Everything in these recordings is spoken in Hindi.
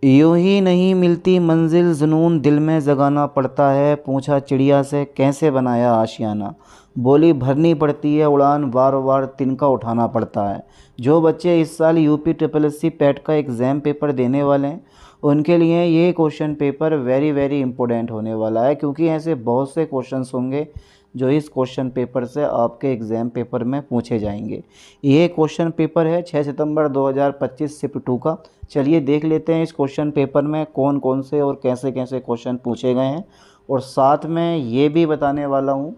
यूं ही नहीं मिलती मंजिल जुनून दिल में जगाना पड़ता है। पूछा चिड़िया से कैसे बनाया आशियाना, बोली भरनी पड़ती है उड़ान, बार बार तिनका उठाना पड़ता है। जो बच्चे इस साल UP triple S C PET का एग्ज़ाम पेपर देने वाले हैं उनके लिए ये question paper very very important होने वाला है, क्योंकि ऐसे बहुत से क्वेश्चंस होंगे जो इस क्वेश्चन पेपर से आपके एग्ज़ाम पेपर में पूछे जाएंगे। ये क्वेश्चन पेपर है 6 सितंबर 2025 शिफ्ट 2 का। चलिए देख लेते हैं इस क्वेश्चन पेपर में कौन कौन से और कैसे कैसे क्वेश्चन पूछे गए हैं, और साथ में ये भी बताने वाला हूँ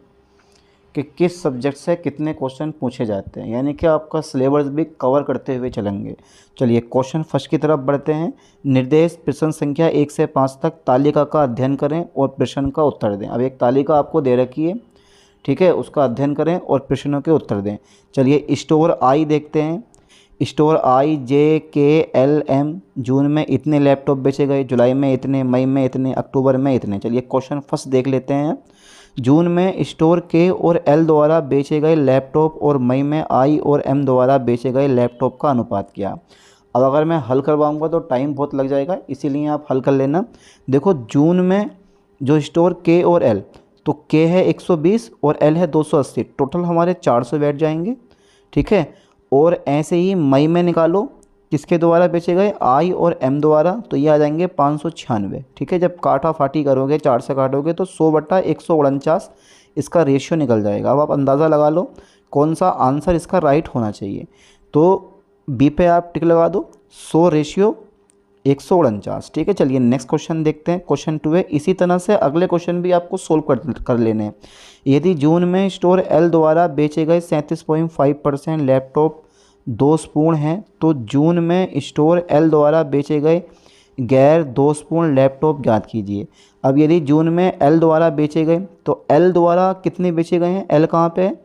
कि किस सब्जेक्ट से कितने क्वेश्चन पूछे जाते हैं, यानी कि आपका सिलेबस भी कवर करते हुए चलेंगे। चलिए क्वेश्चन फर्स्ट की तरफ बढ़ते हैं। निर्देश प्रश्न संख्या 1 से 5 तक तालिका का अध्ययन करें और प्रश्न का उत्तर दें। अब एक तालिका आपको दे रखी है, ठीक है, उसका अध्ययन करें और प्रश्नों के उत्तर दें। चलिए स्टोर आई देखते हैं। स्टोर आई JKLM जून में इतने लैपटॉप बेचे गए, जुलाई में इतने, मई में इतने, अक्टूबर में इतने। चलिए क्वेश्चन फर्स्ट देख लेते हैं। जून में स्टोर K और L द्वारा बेचे गए लैपटॉप और मई में I और M द्वारा बेचे गए लैपटॉप का अनुपात क्या। अब अगर मैं हल करवाऊंगा तो टाइम बहुत लग जाएगा, इसीलिए आप हल कर लेना। देखो जून में जो स्टोर K और L, तो K है 120 और L है 280, टोटल हमारे 400 बैठ जाएंगे, ठीक है। और ऐसे ही मई में निकालो किसके द्वारा बेचे गए, I और M द्वारा, तो ये आ जाएंगे 596, ठीक है। जब काटा फाटी करोगे 4 से काटोगे तो 100/149 इसका रेशियो निकल जाएगा। अब आप अंदाज़ा लगा लो कौन सा आंसर इसका राइट होना चाहिए, तो बी पे आप टिक लगा दो, 100/149, ठीक है। चलिए नेक्स्ट क्वेश्चन देखते हैं। क्वेश्चन 2 है। इसी तरह से अगले क्वेश्चन भी आपको सोल्व कर लेने हैं। यदि जून में स्टोर L द्वारा बेचे गए 37.5% लैपटॉप दोषपूर्ण हैं, तो जून में स्टोर L द्वारा बेचे गए गैर दोषपूर्ण लैपटॉप ज्ञात कीजिए। अब यदि जून में L द्वारा बेचे गए, तो L द्वारा कितने बेचे गए हैं, L कहाँ पे है,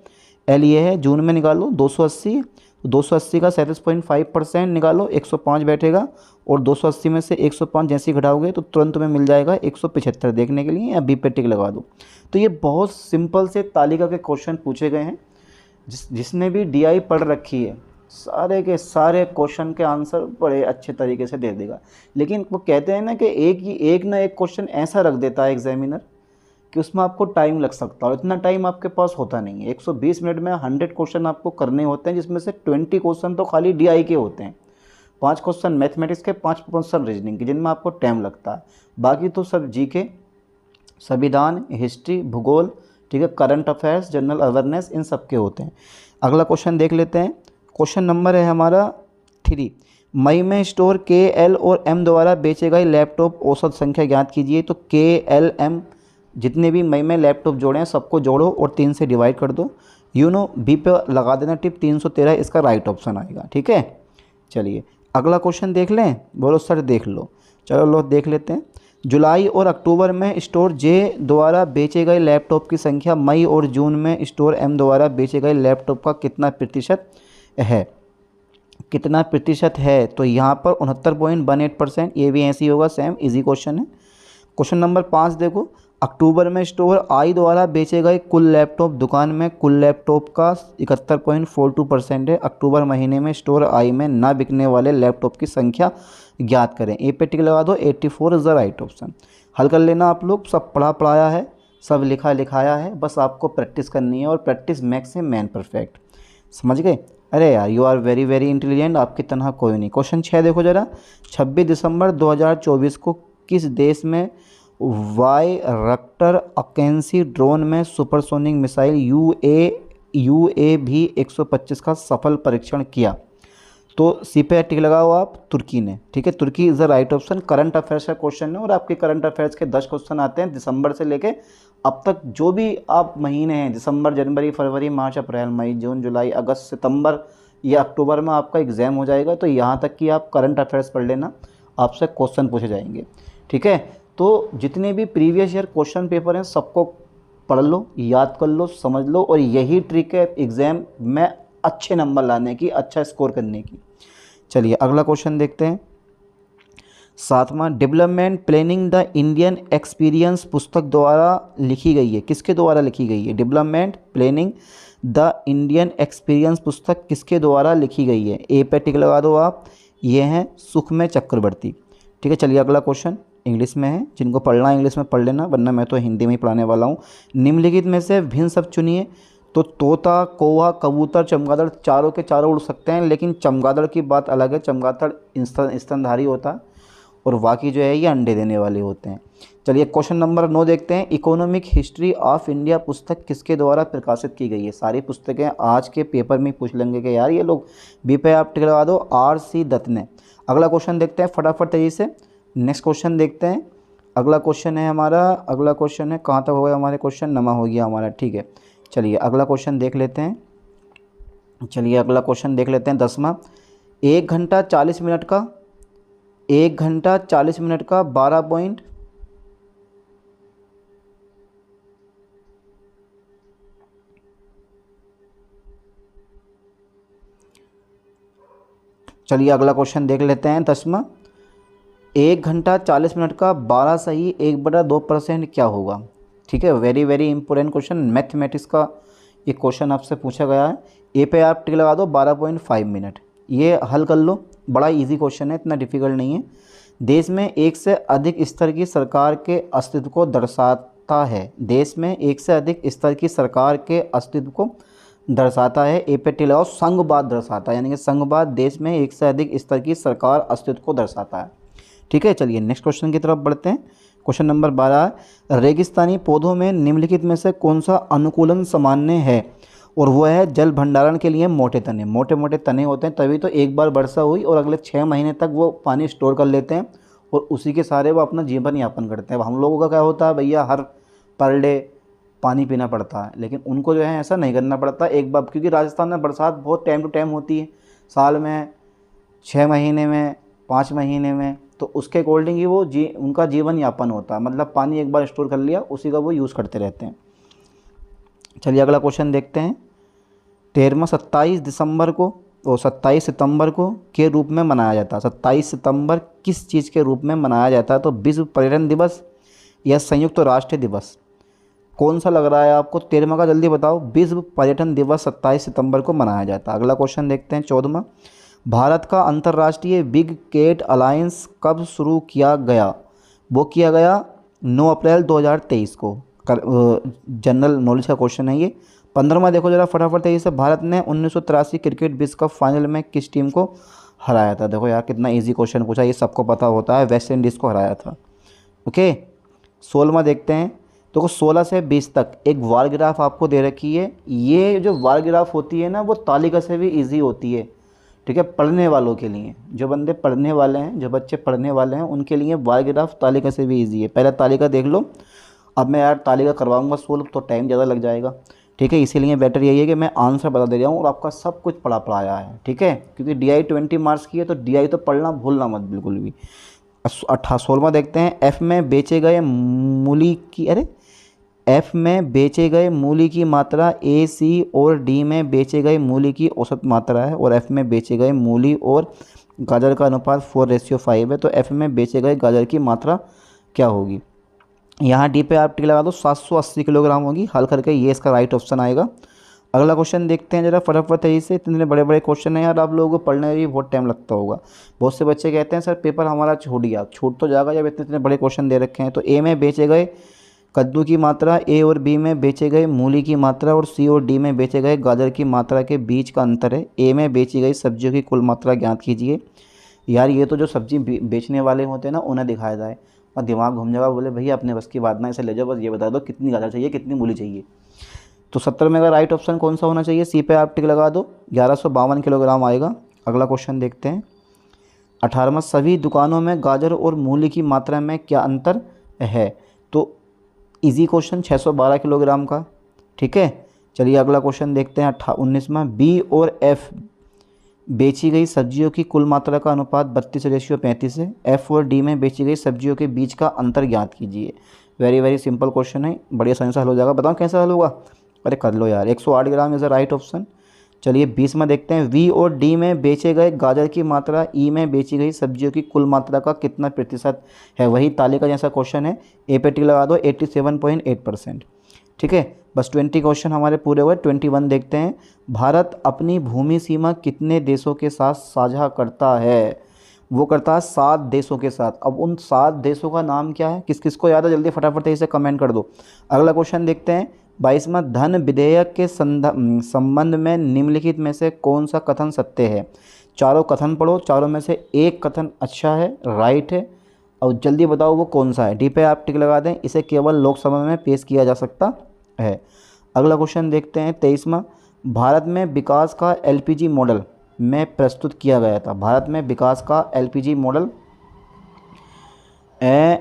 L ये है, जून में निकालो 280, 280 का 37.5% निकालो, 105 बैठेगा, और 280 में से 105 जैसे ही घटाओगे तो तुरंत में मिल जाएगा 175। देखने के लिए या बी पे टिक लगा दो। तो ये बहुत सिंपल से तालिका के क्वेश्चन पूछे गए हैं। जिसने भी DI पढ़ रखी है सारे के सारे क्वेश्चन के आंसर बड़े अच्छे तरीके से दे देगा। लेकिन वो कहते हैं ना कि एक ना एक क्वेश्चन ऐसा रख देता है एग्जामिनर कि उसमें आपको टाइम लग सकता है, और इतना टाइम आपके पास होता नहीं है। 120 मिनट में 100 क्वेश्चन आपको करने होते हैं, जिसमें से 20 क्वेश्चन तो खाली DI के होते हैं, 5 क्वेश्चन मैथमेटिक्स के, 5 क्वेश्चन रीजनिंग के, जिनमें आपको टाइम लगता है। बाकी तो सब GK, संविधान, हिस्ट्री, भूगोल, ठीक है, करंट अफेयर्स, जनरल अवेयरनेस, इन सब के होते हैं। अगला क्वेश्चन देख लेते हैं। क्वेश्चन नंबर है हमारा 3। मई में स्टोर K, L और M द्वारा बेचे गए लैपटॉप औसत संख्या ज्ञात कीजिए। तो K, L, M जितने भी मई में लैपटॉप जोड़े हैं सबको जोड़ो और 3 से डिवाइड कर दो। बी पे लगा देना टिप, 313 इसका राइट ऑप्शन आएगा, ठीक है। चलिए अगला क्वेश्चन देख लें। बोलो सर देख लो, चलो लो देख लेते हैं। जुलाई और अक्टूबर में स्टोर J द्वारा बेचे गए लैपटॉप की संख्या मई और जून में स्टोर M द्वारा बेचे गए लैपटॉप का कितना प्रतिशत है। कितना प्रतिशत है, तो यहाँ पर 69.18%, ये भी ऐसे ही होगा, सेम इजी क्वेश्चन है। क्वेश्चन नंबर 5 देखो। अक्टूबर में स्टोर I द्वारा बेचे गए कुल लैपटॉप, दुकान में कुल लैपटॉप का 71.42% है। अक्टूबर महीने में स्टोर I में ना बिकने वाले लैपटॉप की संख्या ज्ञात करें। ए पे टिक लगा दो, 84 इज द राइट ऑप्शन। हल कर लेना आप लोग, सब पढ़ाया है, सब लिखा लिखाया है, बस आपको प्रैक्टिस करनी है, और प्रैक्टिस मैक्स है मैन परफेक्ट। समझ गए। अरे यार you are very very intelligent, आपकी तरह कोई नहीं। क्वेश्चन 6 देखो जरा। 26 दिसंबर 2024 को किस देश में वायरक्टर अकेंसी ड्रोन में सुपरसोनिक मिसाइल UAV 125 का सफल परीक्षण किया। तो सी पे टिक लगाओ आप, तुर्की ने, ठीक है। Turkey is the right option. Current affairs का क्वेश्चन है, और आपके करंट अफेयर्स के 10 क्वेश्चन आते हैं दिसंबर से लेके अब तक। जो भी आप महीने हैं, दिसंबर, जनवरी, फरवरी, मार्च, अप्रैल, मई, जून, जुलाई, अगस्त, सितंबर या अक्टूबर में आपका एग्ज़ाम हो जाएगा, तो यहाँ तक कि आप करंट अफेयर्स पढ़ लेना, आपसे क्वेश्चन पूछे जाएंगे, ठीक है। तो जितने भी प्रीवियस ईयर क्वेश्चन पेपर हैं सबको पढ़ लो, याद कर लो, समझ लो, और यही ट्रिक है एग्ज़ाम में अच्छे नंबर लाने की, अच्छा स्कोर करने की। चलिए अगला क्वेश्चन देखते हैं। 7वां, development planning the Indian experience पुस्तक द्वारा लिखी गई है। किसके द्वारा लिखी गई है? Development planning the Indian experience पुस्तक किसके द्वारा लिखी गई है? ए पे टिक लगा दो आप, ये हैं सुखमय चक्रवर्ती, ठीक है, चलिए अगला क्वेश्चन इंग्लिश में है, जिनको पढ़ना है इंग्लिश में पढ़ लेना, वरना मैं तो हिंदी में ही पढ़ाने वाला हूँ। निम्नलिखित में से भिन्न शब्द चुनिए। तो तोता, कौवा, कबूतर, चमगादड़ चारों के चारों उड़ सकते हैं, लेकिन चमगादड़ की बात अलग है। चमगादड़ स्तनधारी होता है और बाकी जो है ये अंडे देने वाले होते हैं। चलिए क्वेश्चन नंबर 9 देखते हैं। इकोनॉमिक हिस्ट्री ऑफ इंडिया पुस्तक किसके द्वारा प्रकाशित की गई है? सारी पुस्तकें आज के पेपर में पूछ लेंगे कि यार ये लोग बी पे आप टिक लगा दो, R.C. दत्त ने। अगला क्वेश्चन देखते हैं फटाफट तेजी से। नेक्स्ट क्वेश्चन देखते हैं। अगला क्वेश्चन है हमारा, अगला क्वेश्चन है कहाँ तक हो गया हमारे क्वेश्चन, नमा हो गया हमारा, ठीक है। चलिए अगला क्वेश्चन देख लेते हैं। चलिए अगला क्वेश्चन देख लेते हैं 10वां। 1 घंटा 40 मिनट का 1 घंटा 40 मिनट का 12 पॉइंट चलिए अगला क्वेश्चन देख लेते हैं 10वां। 1 घंटा 40 मिनट का 12 सही 1/2% क्या होगा? ठीक है, very very important question, mathematics का ये क्वेश्चन आपसे पूछा गया है। ए पे आप टिक लगा दो 12.5 मिनट, ये हल कर लो, बड़ा इजी क्वेश्चन है, इतना डिफिकल्ट नहीं है। देश में एक से अधिक स्तर की सरकार के अस्तित्व को दर्शाता है। देश में एक से अधिक स्तर की सरकार के अस्तित्व को दर्शाता है। ए पे टिक लगाओ, संघवाद दर्शाता है, यानी कि संघवाद देश में एक से अधिक स्तर की सरकार अस्तित्व को दर्शाता है। ठीक है, चलिए नेक्स्ट क्वेश्चन की तरफ बढ़ते हैं। क्वेश्चन नंबर 12, रेगिस्तानी पौधों में निम्नलिखित में से कौन सा अनुकूलन सामान्य है? और वो है जल भंडारण के लिए मोटे तने। मोटे मोटे तने होते हैं, तभी तो एक बार वर्षा हुई और अगले 6 महीने तक वो पानी स्टोर कर लेते हैं और उसी के सहारे वो अपना जीवन यापन करते हैं। अब हम लोगों का क्या होता है भैया, हर पर डे पानी पीना पड़ता है, लेकिन उनको जो है ऐसा नहीं करना पड़ता एक बार, क्योंकि राजस्थान में बरसात बहुत टाइम टू टाइम होती है, साल में 6 महीने में, 5 महीने में, तो उसके अकॉर्डिंग ही वो उनका जीवन यापन होता है। मतलब पानी एक बार स्टोर कर लिया, उसी का वो यूज़ करते रहते हैं। चलिए अगला क्वेश्चन देखते हैं। 13वां 27 दिसंबर को और 27 सितंबर को के रूप में मनाया जाता है। 27 सितंबर किस चीज़ के रूप में मनाया जाता है? तो विश्व पर्यटन दिवस या संयुक्त राष्ट्र दिवस, कौन सा लग रहा है आपको? 13वां का जल्दी बताओ। विश्व पर्यटन दिवस 27 सितंबर को मनाया जाता है। अगला क्वेश्चन देखते हैं 14वां। भारत का अंतर्राष्ट्रीय बिग कैट अलायंस कब शुरू किया गया? वो किया गया 9 अप्रैल 2023 को। जनरल नॉलेज का क्वेश्चन है ये। 15वां देखो जरा फटाफट तेजी से। भारत ने 1983 क्रिकेट विश्व कप फाइनल में किस टीम को हराया था? देखो यार कितना इजी क्वेश्चन पूछा, ये सबको पता होता है, वेस्ट इंडीज़ को हराया था। ओके, 16वां देखते हैं। देखो 16 से 20 तक एक वार ग्राफ आपको दे रखी है। ये जो वार ग्राफ होती है ना, वो तालिका से भी ईजी होती है। ठीक है, पढ़ने वालों के लिए, जो बंदे पढ़ने वाले हैं, जो बच्चे पढ़ने वाले हैं, उनके लिए वार ग्राफ तालिका से भी ईजी है। पहले तालिका देख लो। अब मैं यार तालिका करवाऊंगा सोल्व तो टाइम ज़्यादा लग जाएगा। ठीक है, इसीलिए बेटर यही है कि मैं आंसर बता दे रहा हूँ और आपका सब कुछ पढ़ाया है। ठीक है, क्योंकि DI 20 मार्क्स की है, तो DI तो पढ़ना भूलना मत बिल्कुल भी। 16वां देखते हैं। एफ में बेचे गए मूली की मात्रा A, C और D में बेचे गए मूली की औसत मात्रा है, और F में बेचे गए मूली और गाजर का अनुपात 4:5 है। तो F में बेचे गए गाजर की मात्रा क्या होगी? यहाँ D पे आप टिक लगा दो, 780 किलोग्राम होगी। हल करके ये इसका राइट ऑप्शन आएगा। अगला क्वेश्चन देखते हैं जरा फटाफट तेजी से। इतने बड़े बड़े क्वेश्चन हैं यार, आप लोगों को पढ़ने में भी बहुत टाइम लगता होगा। बहुत से बच्चे कहते हैं सर पेपर हमारा छूट गया। छूट तो जाएगा जब इतने इतने बड़े क्वेश्चन दे रखे हैं। तो A में बेचे गए कद्दू की मात्रा, A और B में बेचे गए मूली की मात्रा और C और D में बेचे गए गाजर की मात्रा के बीच का अंतर है। A में बेची गई सब्जियों की कुल मात्रा ज्ञात कीजिए। यार ये तो जो सब्जी बेचने वाले होते हैं ना, उन्हें दिखाया जाए और दिमाग घूम जाएगा, बोले भैया अपने बस की बात ना, इसे ले जाओ, बस ये बता दो कितनी गाजर चाहिए, कितनी मूली चाहिए। तो 70 में का राइट ऑप्शन कौन सा होना चाहिए? C पे आप टिक लगा दो, 1152 किलोग्राम आएगा। अगला क्वेश्चन देखते हैं। 18वां, सभी दुकानों में गाजर और मूली की मात्रा में क्या अंतर है? तो इजी क्वेश्चन, 612 किलोग्राम का। ठीक है, चलिए अगला क्वेश्चन देखते हैं। 19वां, B और F बेची गई सब्जियों की कुल मात्रा का अनुपात 32:35 है। F और D में बेची गई सब्जियों के बीच का अंतर ज्ञात कीजिए। वेरी वेरी सिंपल क्वेश्चन है, बढ़िया आसानी से हल हो जाएगा। बताओ कैसे हल होगा? अरे कर लो यार। 108 gram is the right option. चलिए 20 में देखते हैं। V और D में बेचे गए गाजर की मात्रा E में बेची गई सब्जियों की कुल मात्रा का कितना प्रतिशत है? वही तालिका जैसा क्वेश्चन है। A पे टिक लगा दो, 87.8%। ठीक है, बस 20 क्वेश्चन हमारे पूरे हुए। 21 देखते हैं। भारत अपनी भूमि सीमा कितने देशों के साथ साझा करता है? वो करता है 7 देशों के साथ। अब उन 7 देशों का नाम क्या है, किस किस को याद है, जल्दी फटाफट इसे कमेंट कर दो। अगला क्वेश्चन देखते हैं 22वां, धन विधेयक के संबंध में निम्नलिखित में से कौन सा कथन सत्य है। चारों कथन पढ़ो, चारों में से एक कथन अच्छा है, राइट है, और जल्दी बताओ वो कौन सा है। डी पे आप टिक लगा दें, इसे केवल लोकसभा में पेश किया जा सकता है। अगला क्वेश्चन देखते हैं 23वां, भारत में विकास का एलपीजी मॉडल में प्रस्तुत किया गया था। भारत में विकास का एलपीजी मॉडल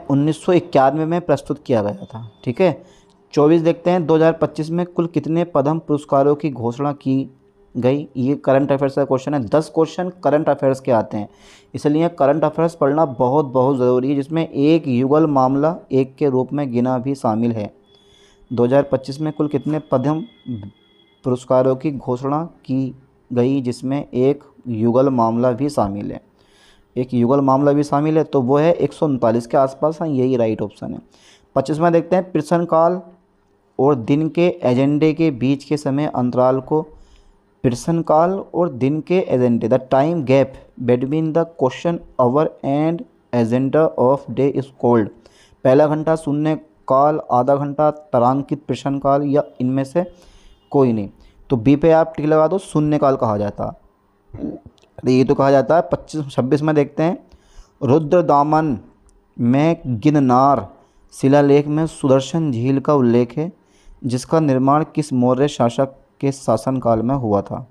1991 में प्रस्तुत किया गया था। ठीक है। 24 देखते हैं 2025 में कुल कितने पद्म पुरस्कारों की घोषणा की गई। ये करंट अफेयर्स का क्वेश्चन है। 10 क्वेश्चन करंट अफेयर्स के आते हैं, इसलिए करंट अफेयर्स पढ़ना बहुत बहुत ज़रूरी है, जिसमें एक युगल मामला एक के रूप में गिना भी शामिल है। 2025 में कुल कितने पद्म पुरस्कारों की घोषणा की गई, जिसमें एक युगल मामला भी शामिल है। एक युगल मामला भी शामिल है, तो वो है 139 के आसपास है, यही राइट ऑप्शन है। 25वां देखते हैं, प्रश्नकाल और दिन के एजेंडे के बीच के समय अंतराल को, प्रश्नकाल और दिन के एजेंडे, the time gap between the question our and agenda of day is called. पहला घंटा शून्य काल, आधा घंटा तारांकित प्रश्नकाल, या इनमें से कोई नहीं। तो बी पे आप टिक लगा दो, शून्य काल कहा जाता है। ये तो कहा जाता है। 26 में देखते हैं, रुद्रदामन में गिरनार शिलालेख में सुदर्शन झील का उल्लेख है, जिसका निर्माण किस मौर्य शासक के शासनकाल में हुआ था।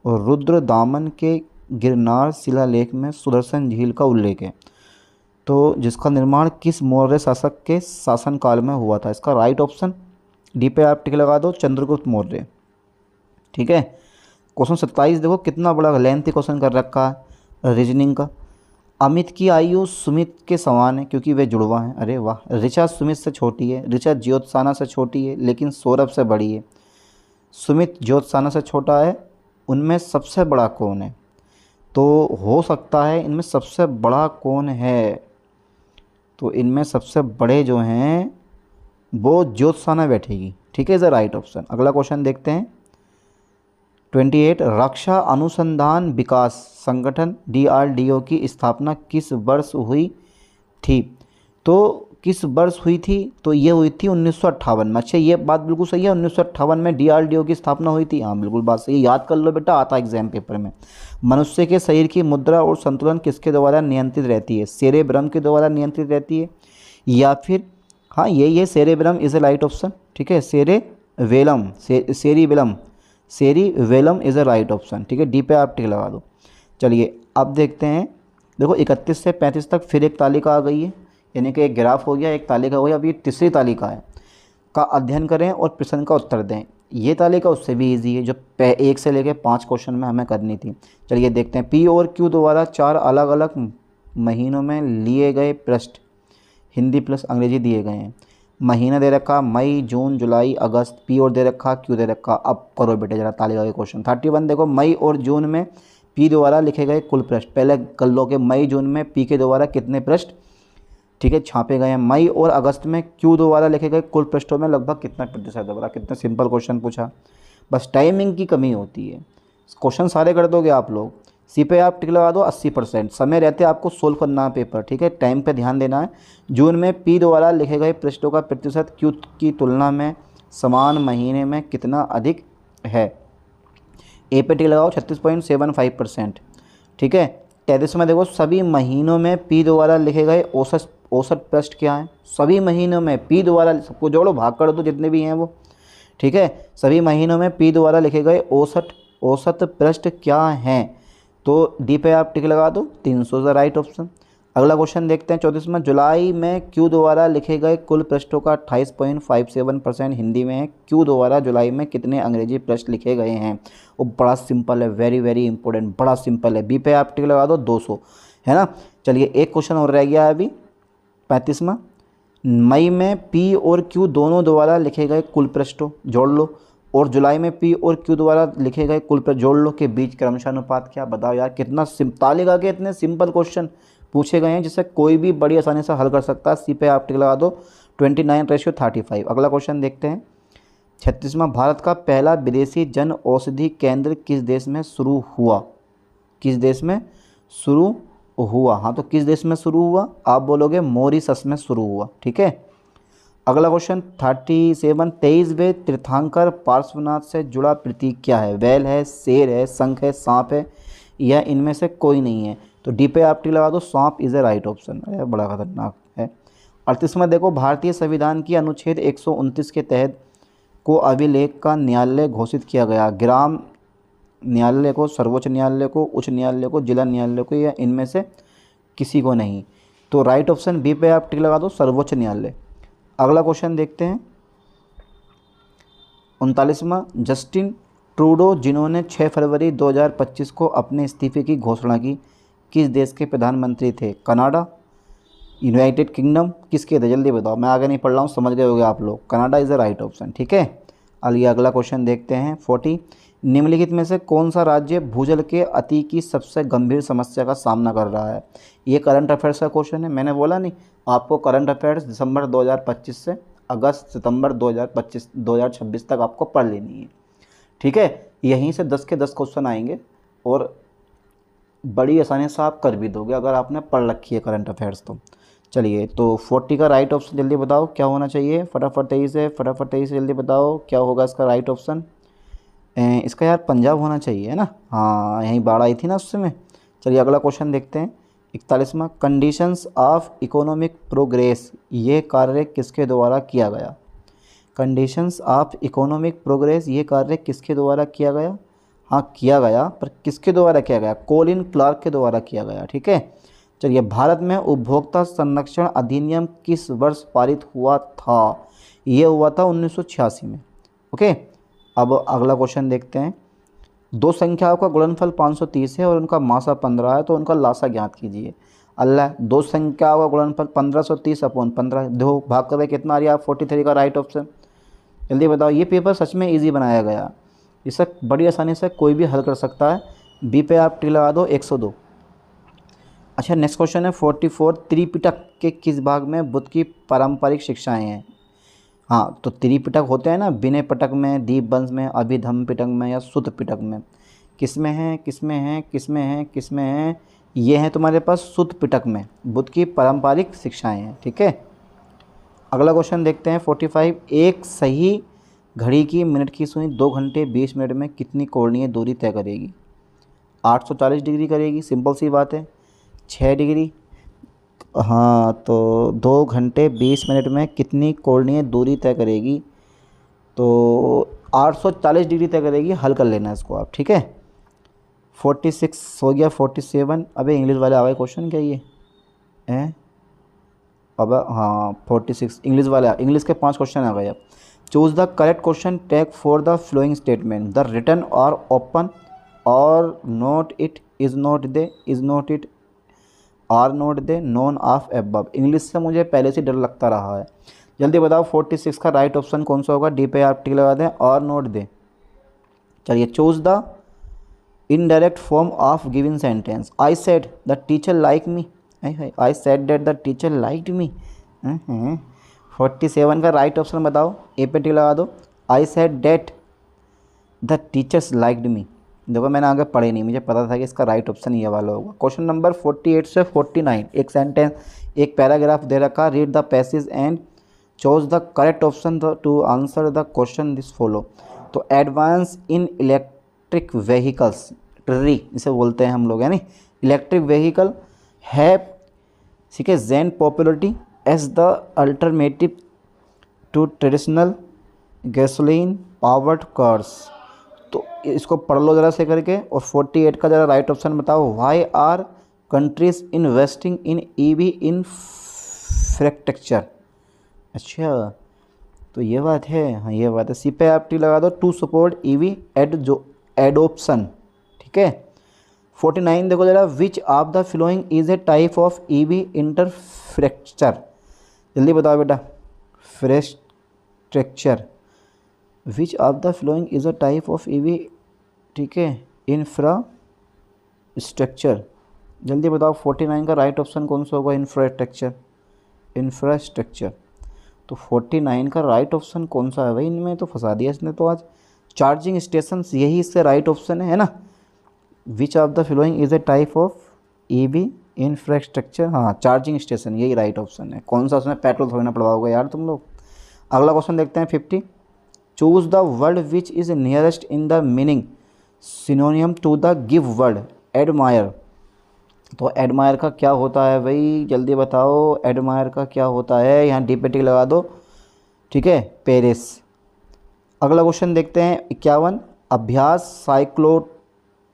और रुद्रदामन के गिरनार शिलालेख में सुदर्शन झील का उल्लेख है, तो जिसका निर्माण किस मौर्य शासक के शासनकाल में हुआ था। इसका राइट ऑप्शन डी पे आप टिक लगा दो, चंद्रगुप्त मौर्य। ठीक है। क्वेश्चन 27 देखो, कितना बड़ा लेंथी क्वेश्चन कर रखा है रीजनिंग का। अमित की आयु सुमित के समान है क्योंकि वे जुड़वा हैं। अरे वाह। ऋचा सुमित से छोटी है, ऋचा ज्योत्साना से छोटी है, लेकिन सौरभ से बड़ी है। सुमित ज्योत्साना से छोटा है, उनमें सबसे बड़ा कौन है। तो हो सकता है इनमें सबसे बड़ा कौन है, तो इनमें सबसे बड़े जो हैं वो ज्योत्साना बैठेगी। ठीक है, इज द राइट ऑप्शन। अगला क्वेश्चन देखते हैं 28, रक्षा अनुसंधान विकास संगठन DRDO की स्थापना किस वर्ष हुई थी। तो किस वर्ष हुई थी, तो ये हुई थी 1958 में। अच्छा, ये बात बिल्कुल सही है, 1958 में DRDO की स्थापना हुई थी। हाँ बिल्कुल बात सही, याद कर लो बेटा, आता है एग्जाम पेपर में। मनुष्य के शरीर की मुद्रा और संतुलन किसके द्वारा नियंत्रित रहती है। सेरेब्रम के द्वारा नियंत्रित रहती है, या फिर हाँ यही है, cerebrum is a right option. ठीक है, सेरेवेलम, सेरिवेलम इज़ अ राइट ऑप्शन। ठीक है, डी पे आप टिक लगा दो। चलिए अब देखते हैं, देखो 31 से 35 तक फिर एक तालिका आ गई है, यानी कि एक ग्राफ हो गया, एक तालिका हो गया। अब ये तीसरी तालिका है, का अध्ययन करें और प्रश्न का उत्तर दें। ये तालिका उससे भी इजी है, जो 1 से लेकर 5 क्वेश्चन में हमें करनी थी। चलिए देखते हैं, पी और क्यू द्वारा 4 अलग अलग महीनों में लिए गए पृष्ठ हिंदी प्लस अंग्रेजी दिए गए हैं। महीना दे रखा मई, जून, जुलाई, अगस्त, पी और दे रखा, क्यू दे रखा। अब करो बेटे जरा तालिका के क्वेश्चन। 31 देखो, मई और जून में पी द्वारा लिखे गए कुल पृष्ठ। पहले कर लो कि मई जून में पी के द्वारा कितने पृष्ठ, ठीक है, छापे गए हैं। मई और अगस्त में क्यू द्वारा लिखे गए कुल पृष्ठों में लगभग कितना प्रतिशत है। बड़ा कितना सिंपल क्वेश्चन पूछा, बस टाइमिंग की कमी होती है। क्वेश्चन सारे कर दोगे आप लोग। सी पे आप टिक लगा दो 80%। समय रहते आपको सोल्व करना है पेपर। ठीक है, टाइम पे ध्यान देना है। जून में पी द्वारा लिखे गए पृष्ठों का प्रतिशत क्यू की तुलना में समान महीने में कितना अधिक है। ए पे टिक लगाओ 36.75%। ठीक है। 33 में देखो, सभी महीनों में पी द्वारा लिखे गए औसत पृष्ठ क्या है। सभी महीनों में पी द्वारा, सबको जोड़ो भाग कर दो जितने भी हैं वो। ठीक है, सभी महीनों में पी द्वारा लिखे गए औसत पृष्ठ क्या हैं। तो डी पे आप टिक लगा दो, 300 द राइट ऑप्शन। अगला क्वेश्चन देखते हैं 34 में, जुलाई में क्यू द्वारा लिखे गए कुल पृष्ठों का 28.57% हिंदी में है। क्यू द्वारा जुलाई में कितने अंग्रेजी पृष्ठ लिखे गए हैं। वो बड़ा सिंपल है, वेरी वेरी इंपॉर्टेंट, बड़ा सिंपल है। बी पे आप टिक लगा दो 200, है ना। चलिए एक क्वेश्चन और रह गया है अभी 35वां, मई में पी और क्यू दोनों द्वारा लिखे गए कुल पृष्ठों जोड़ लो, और जुलाई में पी और क्यू द्वारा लिखे गए कुल पृष्ठ जोड़ लो के बीच क्रमशः अनुपात क्या। बताओ यार, कितना तालिका के इतने सिंपल क्वेश्चन पूछे गए हैं जिससे कोई भी बड़ी आसानी से हल कर सकता है। सी पे आप टिक लगा दो 29:35। अगला क्वेश्चन देखते हैं 36वां, भारत का पहला विदेशी जन औषधि केंद्र किस देश में शुरू हुआ। किस देश में शुरू हुआ, हाँ तो किस देश में शुरू हुआ, आप बोलोगे मॉरिशस में शुरू हुआ। ठीक है, अगला क्वेश्चन 37, 23वें तीर्थंकर पार्श्वनाथ से जुड़ा प्रतीक क्या है? बैल है, शेर है, शंख है, सांप है, या इनमें से कोई नहीं है? तो डी पे आप टिक लगा दो, सांप इज ए राइट ऑप्शन। अरे बड़ा खतरनाक है। 38वां देखो, भारतीय संविधान की अनुच्छेद 129 के तहत को अभिलेख का न्यायालय घोषित किया गया? ग्राम न्यायालय को, सर्वोच्च न्यायालय को, उच्च न्यायालय को, जिला न्यायालय को, या इनमें से किसी को नहीं? तो राइट ऑप्शन बी पे आप टिक लगा दो, सर्वोच्च न्यायालय। अगला क्वेश्चन देखते हैं 39वां, जस्टिन ट्रूडो जिन्होंने 6 फरवरी 2025 को अपने इस्तीफे की घोषणा की, किस देश के प्रधानमंत्री थे? कनाडा, यूनाइटेड किंगडम, किसके थे? जल्दी बताओ, मैं आगे नहीं पढ़ रहा हूँ, समझ गए होगे आप लोग। Canada is the right option. ठीक है, आइए अगला क्वेश्चन देखते हैं 40, निम्नलिखित में से कौन सा राज्य भूजल के अति की सबसे गंभीर समस्या का सामना कर रहा है? ये करंट अफेयर्स का क्वेश्चन है, मैंने बोला नहीं आपको करंट अफेयर्स दिसंबर 2025 से अगस्त सितंबर 2026 तक आपको पढ़ लेनी है। ठीक है, यहीं से 10 के 10 क्वेश्चन आएंगे और बड़ी आसानी से आप कर भी दोगे अगर आपने पढ़ रखी है करंट अफेयर्स तो। चलिए, तो 40 का राइट ऑप्शन जल्दी बताओ क्या होना चाहिए? फटाफट 23 है, फटाफट 23 जल्दी बताओ क्या होगा इसका राइट ऑप्शन? इसका यार पंजाब होना चाहिए, है ना? हाँ, यहीं बाढ़ आई थी ना उस समय। चलिए अगला क्वेश्चन देखते हैं 41वां, कंडीशंस ऑफ इकोनॉमिक प्रोग्रेस, ये कार्य किसके द्वारा किया गया? कंडीशंस ऑफ इकोनॉमिक प्रोग्रेस, ये कार्य किसके द्वारा किया गया? हाँ किया गया, पर किसके द्वारा किया गया? कॉलिन क्लार्क के द्वारा किया गया। ठीक है, चलिए, भारत में उपभोक्ता संरक्षण अधिनियम किस वर्ष पारित हुआ था? ये हुआ था 1986 में। ओके, अब अगला क्वेश्चन देखते हैं, दो संख्याओं का गुणनफल 530 है और उनका मासा 15 है, तो उनका लासा ज्ञात कीजिए। अल्लाह, दो संख्याओं का गुणनफल 1530/15, दो भाग कर कितना आ रहा है? 43 का राइट ऑप्शन। जल्दी बताओ, ये पेपर सच में इजी बनाया गया, इसे बड़ी आसानी से कोई भी हल कर सकता है। बी पे आप टी लगा दो, 102। अच्छा, नेक्स्ट क्वेश्चन है 44, त्रिपिटक के किस भाग में बुद्ध की पारंपरिक शिक्षाएं हैं? हाँ, तो त्रिपिटक होते हैं ना, विनय पिटक में, दीपवंस में, अभिधम्म पिटक में, या सुत्त पिटक में? किस में है, किस में है, किस में है, किस में है? ये है तुम्हारे पास सुत्त पिटक में, बुद्ध की पारंपरिक शिक्षाएं हैं। ठीक है, अगला क्वेश्चन देखते हैं 45, एक सही घड़ी की मिनट की सुई 2 घंटे 20 मिनट में कितनी कोणीय दूरी तय करेगी? 840 डिग्री करेगी, सिंपल सी बात है। 6 डिग्री, हाँ तो 2 घंटे 20 मिनट में कितनी कोणीय दूरी तय करेगी? तो 840 डिग्री तय करेगी, हल कर लेना इसको आप। ठीक है, 46 हो गया, 47, अबे इंग्लिश वाले आ गए क्वेश्चन, क्या ये हैं? अब हाँ 46 इंग्लिश वाले, इंग्लिश के 5 क्वेश्चन आ गए। अब choose the correct question tag for the following statement, the written or open or not it, is not they, is not it, are not they, none of above. English से मुझे पहले से डर लगता रहा है। जल्दी बताओ 46 का राइट ऑप्शन कौन सा होगा? डी पे आप टिक लगा दें, और नॉट दे। चलिए, choose the indirect form of given sentence, I said the teacher like me, I said that the teacher liked me. 47 का राइट ऑप्शन बताओ, ए पे टिक लगा दो, I said that the teachers liked me. देखो मैंने आगे पढ़े नहीं, मुझे पता था कि इसका राइट ऑप्शन ये वाला होगा। क्वेश्चन नंबर 48 से 49, एक सेंटेंस, एक पैराग्राफ दे रखा, read the passage and choose the correct option to answer the question this follow. तो एडवांस इन इलेक्ट्रिक व्हीकल्स, ट्री इसे बोलते हैं हम लोग, यानी इलेक्ट्रिक व्हीकल है, ठीक है, gain popularity as the alternative to traditional gasoline powered cars. तो इसको पढ़ लो ज़रा से करके। और 48 का ज़रा राइट ऑप्शन बताओ, why are countries investing in EV infrastructure. अच्छा, तो ये बात है, हाँ ये बात है। सी पे आप टी लगा दो, टू सपोर्ट ईवी एडोप्शन। ठीक है, 49 देखो ज़रा, which of the following is a type of EV infrastructure. जल्दी बताओ बेटा, infrastructure, which of the following is a type of EV, ठीक है, इंफ्रास्ट्रक्चर। जल्दी बताओ 49 का राइट ऑप्शन कौन सा होगा? Infrastructure, infrastructure. तो 49 का राइट ऑप्शन कौन सा है भाई? इनमें तो फंसा दिया इसने तो आज। चार्जिंग स्टेशन, यही इससे राइट ऑप्शन है ना। विच of the following is a type of EV infrastructure, हाँ चार्जिंग स्टेशन, यही राइट ऑप्शन है। कौन सा उसमें पेट्रोल थोड़ी ना पड़वाओगे यार तुम लोग। अगला क्वेश्चन देखते हैं 50। Choose the word which is nearest in the meaning synonym to the give word admire. तो एडमायर का क्या होता है भाई, जल्दी बताओ, एडमायर का क्या होता है। यहाँ डी पे टिक लगा दो, ठीक है, पेरिस। अगला क्वेश्चन देखते हैं 51। अभ्यास साइक्लोन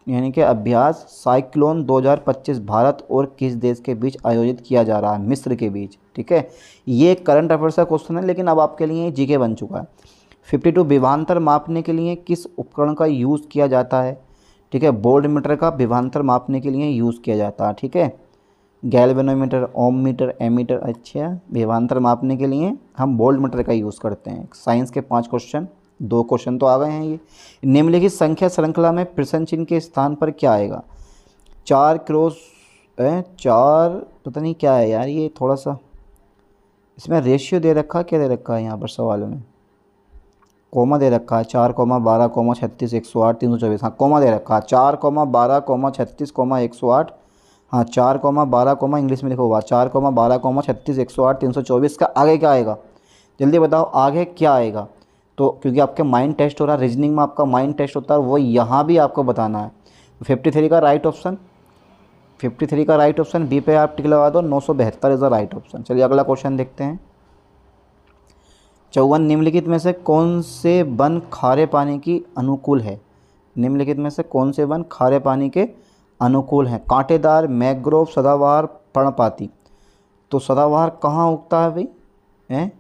यानी कि अभ्यास साइक्लोन 2025 भारत और किस देश के बीच आयोजित किया जा रहा है, मिस्र के बीच, ठीक है। ये करंट अफेयर्स का क्वेश्चन है, लेकिन अब आपके लिए जीके बन चुका है। 52। विभवांतर मापने के लिए किस उपकरण का यूज़ किया जाता है, ठीक है। वोल्ट मीटर का विभवांतर मापने के लिए यूज़ किया जाता है, ठीक है। गैल्वेनोमीटर, ओम मीटर, एमीटर। अच्छा, विभवांतर मापने के लिए हम वोल्ट मीटर का यूज़ करते हैं। साइंस के 5 क्वेश्चन, 2 क्वेश्चन तो आ गए हैं ये। निम्नलिखित संख्या श्रृंखला में प्रश्न चिन्ह के स्थान पर क्या आएगा। 4 क्रॉस 4 पता नहीं क्या है यार, ये थोड़ा सा इसमें रेशियो दे रखा, क्या दे रखा है यहाँ पर सवाल में, कोमा दे रखा है 4, 12, 36, 108, 324। हाँ कोमा दे रखा है 4, 12, 36, 108। हाँ 4, 12, इंग्लिश में लिखा हुआ 4, 12, 36, 108, 324। का आगे क्या आएगा, जल्दी बताओ आगे क्या आएगा। तो क्योंकि आपके माइंड टेस्ट हो रहा है, रीजनिंग में आपका माइंड टेस्ट होता है, वो यहाँ भी आपको बताना है। 53 का राइट ऑप्शन, 53 का राइट ऑप्शन बी पे आप टिक लगा दो, 972 इज़ द राइट ऑप्शन। चलिए अगला क्वेश्चन देखते हैं 54। निम्नलिखित में से कौन से वन खारे पानी की अनुकूल है। निम्नलिखित में से कौन से वन खारे पानी के अनुकूल हैं। कांटेदार, मैंग्रोव, सदाबहार, पर्णपाती। तो सदाबहार कहाँ उगता है भाई, हैं,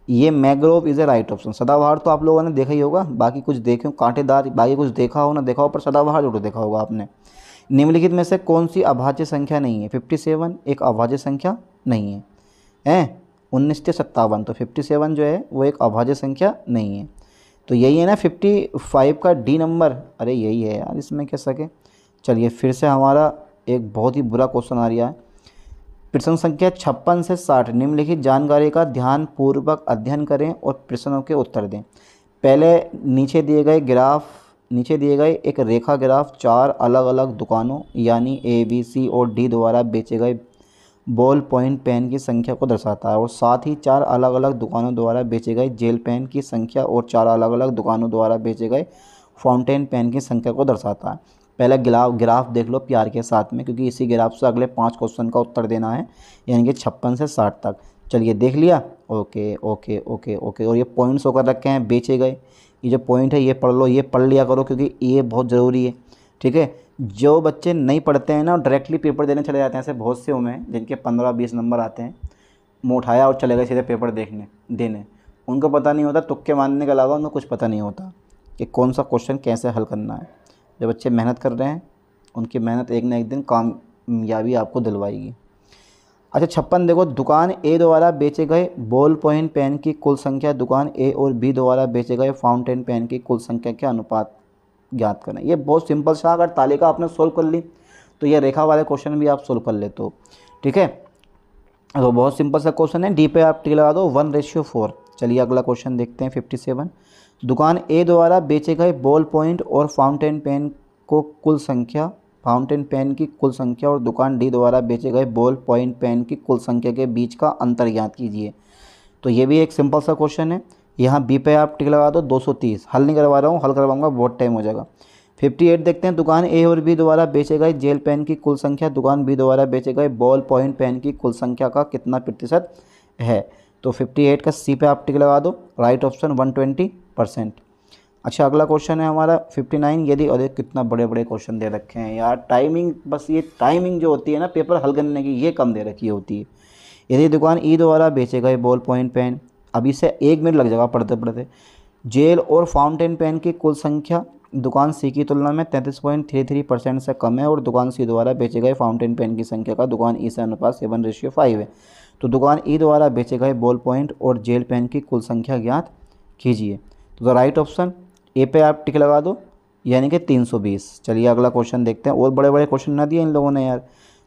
ये mangrove is a right option. सदाबहार तो आप लोगों ने देखा ही होगा, बाकी कुछ देखे हो, कांटेदार बाकी कुछ देखा हो ना देखा हो, पर सदाबहार जरूर देखा होगा आपने। निम्नलिखित में से कौन सी अभाज्य संख्या नहीं है। 57 एक अभाज्य संख्या नहीं है, हैं। 1957, तो 57 जो है वो एक अभाज्य संख्या नहीं है। तो यही है ना 55 का डी नंबर, अरे यही है यार, इसमें क्या सके। चलिए फिर से हमारा एक बहुत ही बुरा क्वेश्चन आ रहा है। प्रश्न संख्या 56 से 60। निम्नलिखित जानकारी का ध्यान पूर्वक अध्ययन करें और प्रश्नों के उत्तर दें। पहले नीचे दिए गए एक रेखा ग्राफ 4 अलग अलग दुकानों यानी ए, बी, सी और डी द्वारा बेचे गए बॉल पॉइंट पेन की संख्या को दर्शाता है, और साथ ही 4 अलग अलग दुकानों द्वारा बेचे गए जेल पेन की संख्या और 4 अलग अलग दुकानों द्वारा बेचे गए फाउंटेन पेन की संख्या को दर्शाता है। पहले ग्राफ देख लो प्यार के साथ में, क्योंकि इसी ग्राफ से अगले 5 क्वेश्चन का उत्तर देना है, यानी कि 56 से 60 तक। चलिए देख लिया, ओके ओके ओके ओके। और ये पॉइंट्स होकर रखे हैं बेचे गए, ये जो पॉइंट है ये पढ़ लो, ये पढ़ लिया करो क्योंकि ये बहुत ज़रूरी है, ठीक है। जो बच्चे नहीं पढ़ते हैं ना डायरेक्टली पेपर देने चले जाते हैं, ऐसे बहुत से हुए हैं जिनके 15-20 नंबर आते हैं, मुँह उठाया और चले गए सीधे पेपर देने। उनको पता नहीं होता, तुक्के मारने के अलावा उनको कुछ पता नहीं होता कि कौन सा क्वेश्चन कैसे हल करना है। जो बच्चे मेहनत कर रहे हैं उनकी मेहनत एक ना एक दिन कामयाबी आपको दिलवाएगी। अच्छा 56 देखो, दुकान ए द्वारा बेचे गए बॉल पॉइंट पेन की कुल संख्या दुकान ए और बी द्वारा बेचे गए फाउंटेन पेन की कुल संख्या के अनुपात ज्ञात करें। ये बहुत सिंपल सा, अगर तालिका आपने सोल्व कर ली तो ये रेखा वाले क्वेश्चन भी आप सोल्व कर लेते हो, ठीक है। तो बहुत सिंपल सा क्वेश्चन है, डी पे आप टिक लगा दो 1:4। चलिए अगला क्वेश्चन देखते हैं 57। दुकान ए द्वारा बेचे गए बॉल पॉइंट और फाउंटेन पेन को कुल संख्या, फाउंटेन पेन की कुल संख्या और दुकान डी द्वारा बेचे गए बॉल पॉइंट पेन की कुल संख्या के बीच का अंतर ज्ञात कीजिए। तो ये भी एक सिंपल सा क्वेश्चन है। यहाँ बी पे आप टिक लगा दो 230। हल नहीं करवा रहा हूँ, हल करवाऊँगा बहुत टाइम हो जाएगा। 58 देखते हैं, दुकान ए और बी द्वारा बेचे गए जेल पेन की कुल संख्या दुकान बी द्वारा बेचे गए बॉल पॉइंट पेन की कुल संख्या का कितना प्रतिशत है। तो 58 का सी पे आप टिक लगा दो, राइट ऑप्शन 120%। अच्छा अगला क्वेश्चन है हमारा 59। यदि अरे कितना बड़े बड़े क्वेश्चन दे रखे हैं यार, टाइमिंग बस ये टाइमिंग जो होती है ना पेपर हल करने की, ये कम दे रखी होती है। यदि दुकान ई द्वारा बेचे गए बॉल पॉइंट पेन, अभी से 1 मिनट लग जाएगा पढ़ते पढ़ते, जेल और फाउंटेन पेन की कुल संख्या दुकान सी की तुलना में 33.33% से कम है, और दुकान सी द्वारा बेचे गए फाउंटेन पेन की संख्या का दुकान ई से अनुपात 7:5 है। तो दुकान ई द्वारा बेचे गए बॉल पॉइंट और जेल पेन की कुल संख्या ज्ञात कीजिए। तो राइट ऑप्शन ए पे आप टिक लगा दो, यानी कि 320। चलिए अगला क्वेश्चन देखते हैं, और बड़े बड़े क्वेश्चन ना दिए इन लोगों ने यार।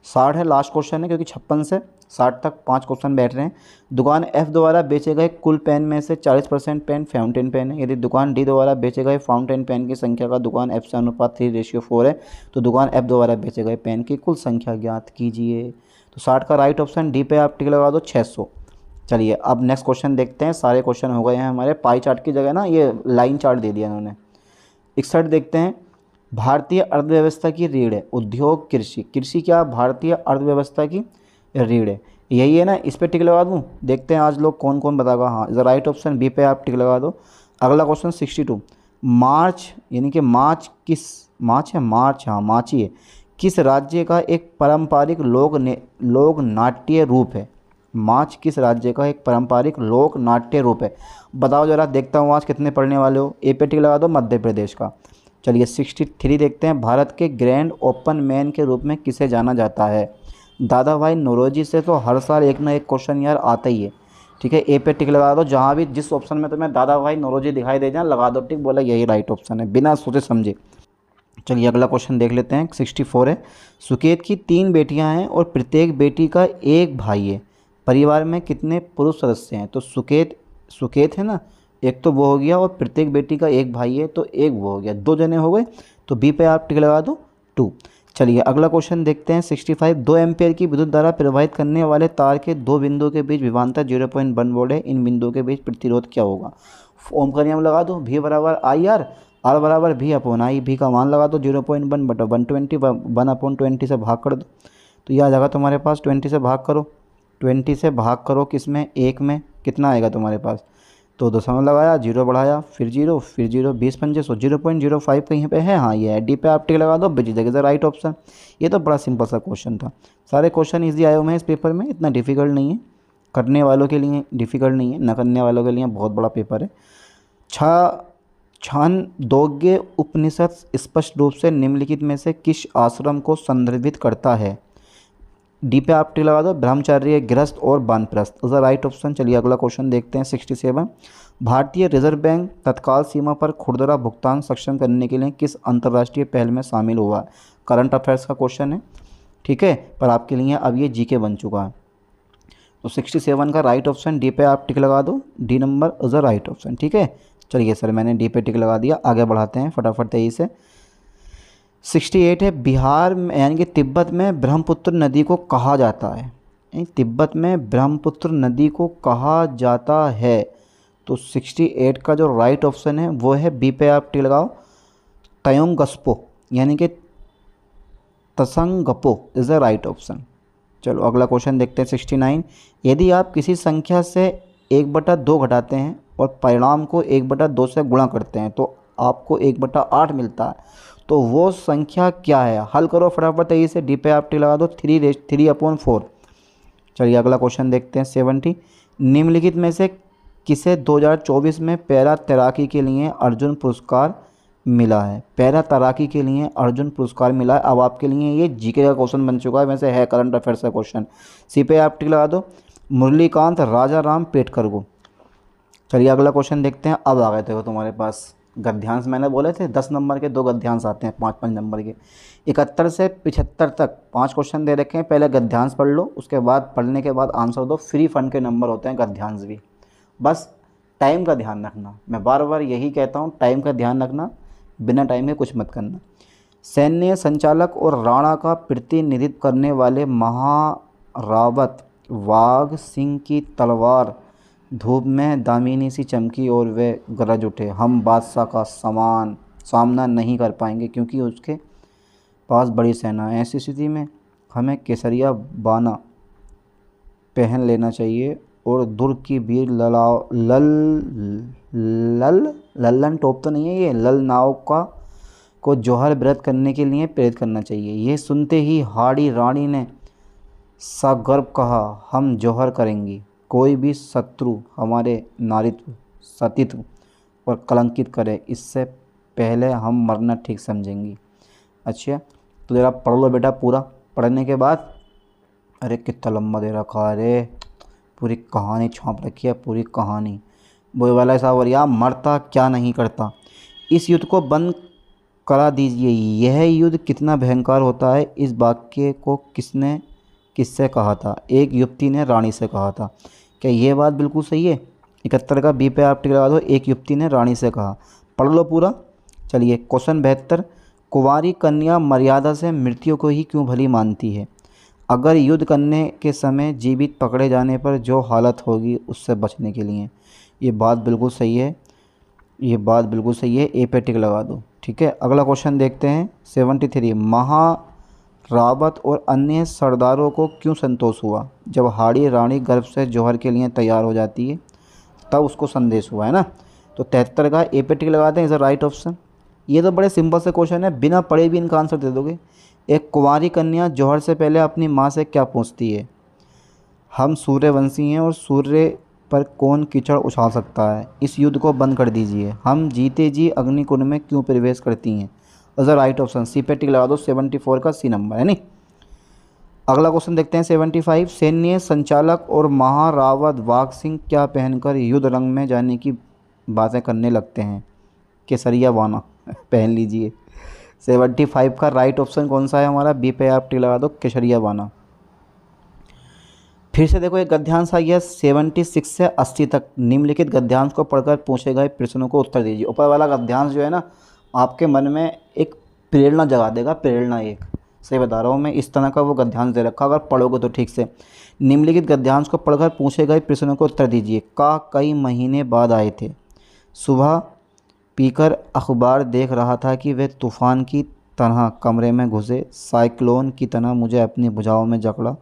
60 है, लास्ट क्वेश्चन है, क्योंकि 56 से 60 तक 5 क्वेश्चन बैठ रहे हैं। दुकान एफ द्वारा बेचे गए कुल पेन में से 40% पेन फाउंटेन पेन है। यदि दुकान डी द्वारा बेचे गए फाउंटेन पेन की संख्या का दुकान एफ से अनुपात 3:4 है, तो दुकान एफ द्वारा बेचे गए पेन की कुल संख्या ज्ञात कीजिए। तो 60 का राइट ऑप्शन डी पे आप टिक लगा दो, 600। चलिए अब नेक्स्ट क्वेश्चन देखते हैं। सारे क्वेश्चन हो गए हैं हमारे। पाई चार्ट की जगह ना ये लाइन चार्ट दे दिया इन्होंने। 61 देखते हैं। भारतीय अर्थव्यवस्था की रीढ़ है उद्योग कृषि। कृषि क्या भारतीय अर्थव्यवस्था की रीढ़ है? यही है ना, इस पे टिक लगा दूँ। देखते हैं आज लोग कौन कौन बताएगा। हाँ, is the right option B पे आप टिक लगा दो। अगला क्वेश्चन 62। मार्च यानी कि मार्च किस, मार्च है, मार्च, हाँ मार्च ही है, किस राज्य का एक पारंपरिक लोक नाट्य रूप है? मार्च किस राज्य का एक पारंपरिक लोक नाट्य रूप है? बताओ जरा, देखता हूँ आज कितने पढ़ने वाले हो। ए पे टिक लगा दो, मध्य प्रदेश का। चलिए 63 देखते हैं। भारत के ग्रैंड ओपन मैन के रूप में किसे जाना जाता है? दादा भाई नौरोजी से तो हर साल एक ना एक क्वेश्चन यार आता ही है। ठीक है, ए पे टिक लगा दो। जहाँ भी जिस ऑप्शन में तुम्हें दादा भाई नौरोजी दिखाई दे जाए लगा दो टिक, बोला यही राइट ऑप्शन है, बिना सोचे समझे। चलिए अगला क्वेश्चन देख लेते हैं। 64 है। सुकेत की 3 बेटियां हैं और प्रत्येक बेटी का एक भाई है। परिवार में कितने पुरुष सदस्य हैं? तो सुकेत है ना, एक तो वो हो गया, और प्रत्येक बेटी का एक भाई है, तो एक वो हो गया, 2 जने हो गए। तो बी पे आप टिक लगा दो, 2। चलिए अगला क्वेश्चन देखते हैं। 65। 2 एम्पियर की विद्युत धारा प्रवाहित करने वाले तार के 2 बिंदुओं के बीच विभवांतर 0.1 वोल्ट है। इन बिंदुओं के बीच प्रतिरोध क्या होगा? ओम का नियम लगा दो, V बराबर आई आर बराबर V अपॉन आई। V का मान लगा दो 0.1 बटा 120, 1/20 से भाग कर दो, तो यह आ जाएगा तुम्हारे पास। 20 से भाग करो, 20 से भाग करो किसमें, 1 में, कितना आएगा तुम्हारे पास? तो दशमलव लगाया, 0 बढ़ाया, फिर 0, फिर 0, 20 पंजे 100, 0.05 कहीं पे है। हाँ ये है, डी पे आप टिक लगा दो, बच जाएगा राइट ऑप्शन। ये तो बड़ा सिंपल सा क्वेश्चन था। सारे क्वेश्चन इजी आए हुए हैं इस पेपर में, इतना डिफिकल्ट नहीं है। करने वालों के लिए डिफिकल्ट नहीं है, न करने वालों के लिए बहुत बड़ा पेपर है। छांदोग्य उपनिषद स्पष्ट रूप से निम्नलिखित में से किस आश्रम को संदर्भित करता है? डी पे आप टिक लगा दो, ब्रह्मचार्य, गृहस्थ और वानप्रस्थ इज द राइट ऑप्शन। चलिए अगला क्वेश्चन देखते हैं। 67। भारतीय रिजर्व बैंक तत्काल सीमा पर खुदरा भुगतान सक्षम करने के लिए किस अंतर्राष्ट्रीय पहल में शामिल हुआ? करंट अफेयर्स का क्वेश्चन है, ठीक है, पर आपके लिए अब ये जीके बन चुका है। तो 67 का राइट ऑप्शन डी पे आप टिक लगा दो, D number is the right option. ठीक है, चलिए सर मैंने डी पे टिक लगा दिया, आगे बढ़ाते हैं फटाफट तेजी से। 68 है। बिहार में यानी कि तिब्बत में ब्रह्मपुत्र नदी को कहा जाता है? तिब्बत में ब्रह्मपुत्र नदी को कहा जाता है। तो 68 का जो राइट ऑप्शन है वो है बी पे आप टिक लगाओ, तयोंगस्पो यानी कि तसंगपो इज़ द राइट ऑप्शन। चलो अगला क्वेश्चन देखते हैं। 69। यदि आप किसी संख्या से 1/2 घटाते हैं और परिणाम को 1/2 से गुणा करते हैं तो आपको 1/8 मिलता है, तो वो संख्या क्या है? हल करो फटाफट तेजी से, डी पे आप टिक लगा दो, 3/4। चलिए अगला क्वेश्चन देखते हैं। 70। निम्नलिखित में से किसे 2024 में पैरा तैराकी के लिए अर्जुन पुरस्कार मिला है? पैरा तैराकी के लिए अर्जुन पुरस्कार मिला है। अब आपके लिए ये जीके का क्वेश्चन बन चुका है, वैसे है करंट अफेयर्स का क्वेश्चन। सी पे आप टिक लगा दो, मुरलीकांत राजा राम पेटकर को। चलिए अगला क्वेश्चन देखते हैं। अब आ गए थे वो तुम्हारे पास गद्यांश, मैंने बोले थे 10 नंबर के 2 गद्यांश आते हैं, 5-5 नंबर के। 71 से 75 तक 5 क्वेश्चन दे रखे हैं। पहले गद्यांश पढ़ लो, उसके बाद पढ़ने के बाद आंसर दो। फ्री फंड के नंबर होते हैं गद्यांश भी। बस टाइम का ध्यान रखना, मैं बार बार यही कहता हूँ, टाइम का ध्यान रखना, बिना टाइम के कुछ मत करना। सैन्य संचालक और राणा का प्रतिनिधित्व करने वाले महारावत वाघ सिंह की तलवार धूप में दामिनी सी चमकी और वे गरज उठे, हम बादशाह का सामना नहीं कर पाएंगे क्योंकि उसके पास बड़ी सेना है। ऐसी स्थिति में हमें केसरिया बाना पहन लेना चाहिए और दुर्ग की वीर लल्लन टोप तो नहीं है ये, लल नाव को जौहर व्रत करने के लिए प्रेरित करना चाहिए। यह सुनते ही हाड़ी रानी ने सगर्व कहा, हम जौहर करेंगी। कोई भी शत्रु हमारे नारीत्व, सतीत्व और कलंकित करे, इससे पहले हम मरना ठीक समझेंगी। अच्छा तो ज़रा पढ़ लो बेटा पूरा। पढ़ने के बाद अरे कितना लंबा दे रखा है, अरे पूरी कहानी छाप रखी है, पूरी कहानी। वो वाला साहब और या मरता क्या नहीं करता। इस युद्ध को बंद करा दीजिए, यह युद्ध कितना भयंकर होता है। इस वाक्य को किसने किससे कहा था? एक युवती ने रानी से कहा था। क्या ये बात बिल्कुल सही है? 71 का बी पे आप टिक लगा दो। एक युवती ने रानी से कहा। पढ़ लो पूरा। चलिए क्वेश्चन 72, कुंवारी कन्या मर्यादा से मृत्यु को ही क्यों भली मानती है? अगर युद्ध करने के समय जीवित पकड़े जाने पर जो हालत होगी उससे बचने के लिए। ये बात बिल्कुल सही है, ये बात बिल्कुल सही है, ए पे टिक लगा दो। ठीक है, अगला क्वेश्चन देखते हैं 73, महारावत और अन्य सरदारों को क्यों संतोष हुआ? जब हाड़ी रानी गर्भ से जौहर के लिए तैयार हो जाती है तब उसको संदेश हुआ है ना। तो 73 का ए पे टिक लगाते हैं, इज द राइट ऑप्शन। ये तो बड़े सिंपल से क्वेश्चन है, बिना पढ़े भी इनका आंसर दे दोगे। एक कुंवारी कन्या जौहर से पहले अपनी माँ से क्या पूछती है? हम सूर्यवंशी हैं और सूर्य पर कौन कीचड़ उछाल सकता है? इस युद्ध को बंद कर दीजिए। हम जीते जी अग्निकुंड में क्यों प्रवेश करती हैं? Is the right option. C पे टिक लगा दो, 74 का सी नंबर है नहीं। अगला क्वेश्चन देखते हैं 75, सैन्य संचालक और महारावत वाघ सिंह क्या पहनकर युद्ध रंग में जाने की बातें करने लगते हैं? केसरिया बाना पहन लीजिए। 75 का राइट ऑप्शन कौन सा है हमारा? बी पे आप टिक लगा दो, केसरिया बाना। फिर से देखो एक गद्यांश आ गया 76 से 80 तक। निम्नलिखित गद्यांश को पढ़कर पूछे गए प्रश्नों को उत्तर दीजिए। ऊपर वाला गद्यांश जो है ना आपके मन में एक प्रेरणा जगा देगा, प्रेरणा एक, सही बता रहा हूँ मैं, इस तरह का वो गद्यांश दे रखा, अगर पढ़ोगे तो ठीक से। निम्नलिखित गद्यांश को पढ़कर पूछे गए प्रश्नों को उत्तर दीजिए। का कई महीने बाद आए थे। सुबह पीकर अखबार देख रहा था कि वे तूफान की तरह कमरे में घुसे, साइक्लोन की तरह मुझे अपनी भुजाओं में जकड़ा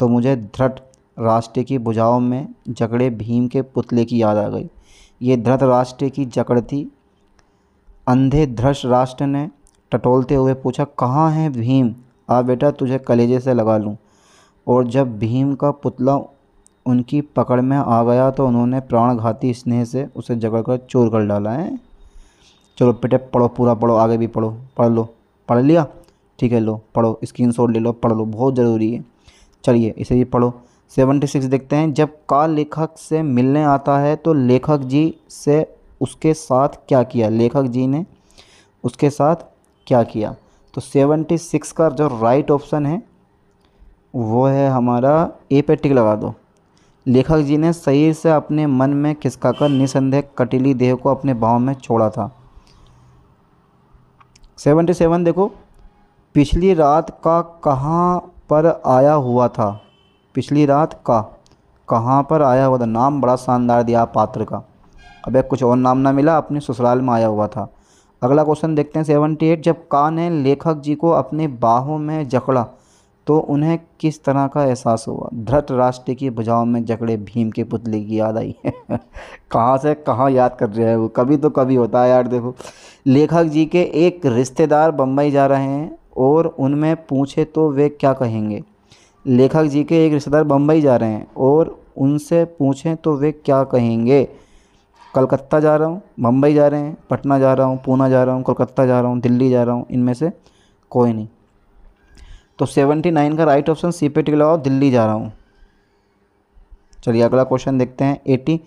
तो मुझे धृत राष्ट्र की भुजाओं में जकड़े भीम के पुतले की याद आ गई। ये धृत राष्ट्र की जकड़ थी। अंधे धृतराष्ट्र ने टटोलते हुए पूछा, कहाँ है भीम? आ बेटा तुझे कलेजे से लगा लूँ। और जब भीम का पुतला उनकी पकड़ में आ गया तो उन्होंने प्राणघाती स्नेह से उसे जकड़कर चूर कर डाला है। चलो बेटे पढ़ो, पूरा पढ़ो, आगे भी पढ़ो, पढ़ लो। पढ़ लिया? ठीक है, लो पढ़ो, स्क्रीनशॉट ले लो, पढ़ लो, बहुत ज़रूरी है। चलिए इसे भी पढ़ो। 76 देखते हैं, जब का लेखक से मिलने आता है तो लेखक जी से उसके साथ क्या किया? लेखक जी ने उसके साथ क्या किया? तो 76 का जो राइट ऑप्शन है वो है हमारा ए पे टिक लगा दो। लेखक जी ने शरीर से अपने मन में खिसकाकर निसंदेह कटीली देह को अपने भाव में छोड़ा था। 77 देखो, पिछली रात का कहाँ पर आया हुआ था? पिछली रात का कहाँ पर आया हुआ था? नाम बड़ा शानदार दिया पात्र का। अबे कुछ और नाम ना मिला, अपने ससुराल में आया हुआ था। अगला क्वेश्चन देखते हैं 78, जब का ने लेखक जी को अपने बाहों में जकड़ा तो उन्हें किस तरह का एहसास हुआ? धृत राष्ट्र की भुजाओं में जकड़े भीम के पुतले की याद आई। कहाँ से कहाँ याद कर रहे हैं वो, कभी तो कभी होता है यार। देखो लेखक जी के एक रिश्तेदार बम्बई जा रहे हैं और उनमें पूछे तो वे क्या कहेंगे? लेखक जी के एक रिश्तेदार बम्बई जा रहे हैं और उनसे पूछें तो वे क्या कहेंगे? कलकत्ता जा रहा हूँ, बम्बई जा रहे हैं, पटना जा रहा हूँ, पूना जा रहा हूँ, कोलकाता जा रहा हूँ, दिल्ली जा रहा हूँ, इनमें से कोई नहीं। तो 79 का राइट ऑप्शन सी पे टिक लगाओ, दिल्ली जा रहा हूँ। चलिए अगला क्वेश्चन देखते हैं 80,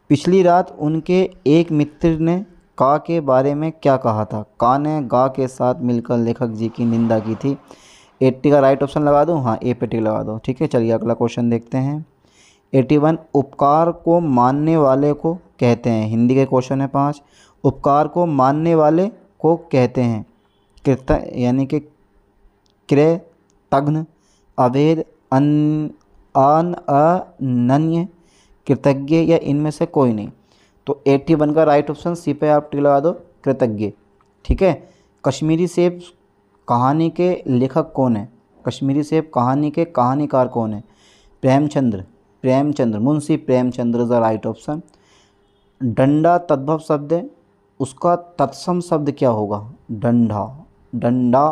पिछली रात उनके एक मित्र ने का के बारे में क्या कहा था? का ने गा के साथ मिलकर लेखक जी की निंदा की थी। 80 का राइट ऑप्शन लगा दूँ? हाँ, ए पे टिक लगा दो। ठीक है, चलिए अगला क्वेश्चन देखते हैं 81, उपकार को मानने वाले को कहते हैं। हिंदी के क्वेश्चन है 5। उपकार को मानने वाले को कहते हैं कृत यानी कि कृतघ्न, अभेद, अनन्य, कृतज्ञ या इनमें से कोई नहीं। तो 81 का राइट ऑप्शन सी पे आप टिक लगा दो, कृतज्ञ। ठीक है, कश्मीरी सेब कहानी के लेखक कौन है? कश्मीरी सेब कहानी के कहानीकार कौन है? Premchandra, Munshi Premchandra is the right option. डंडा तद्भव शब्द है, उसका तत्सम शब्द क्या होगा? डंडा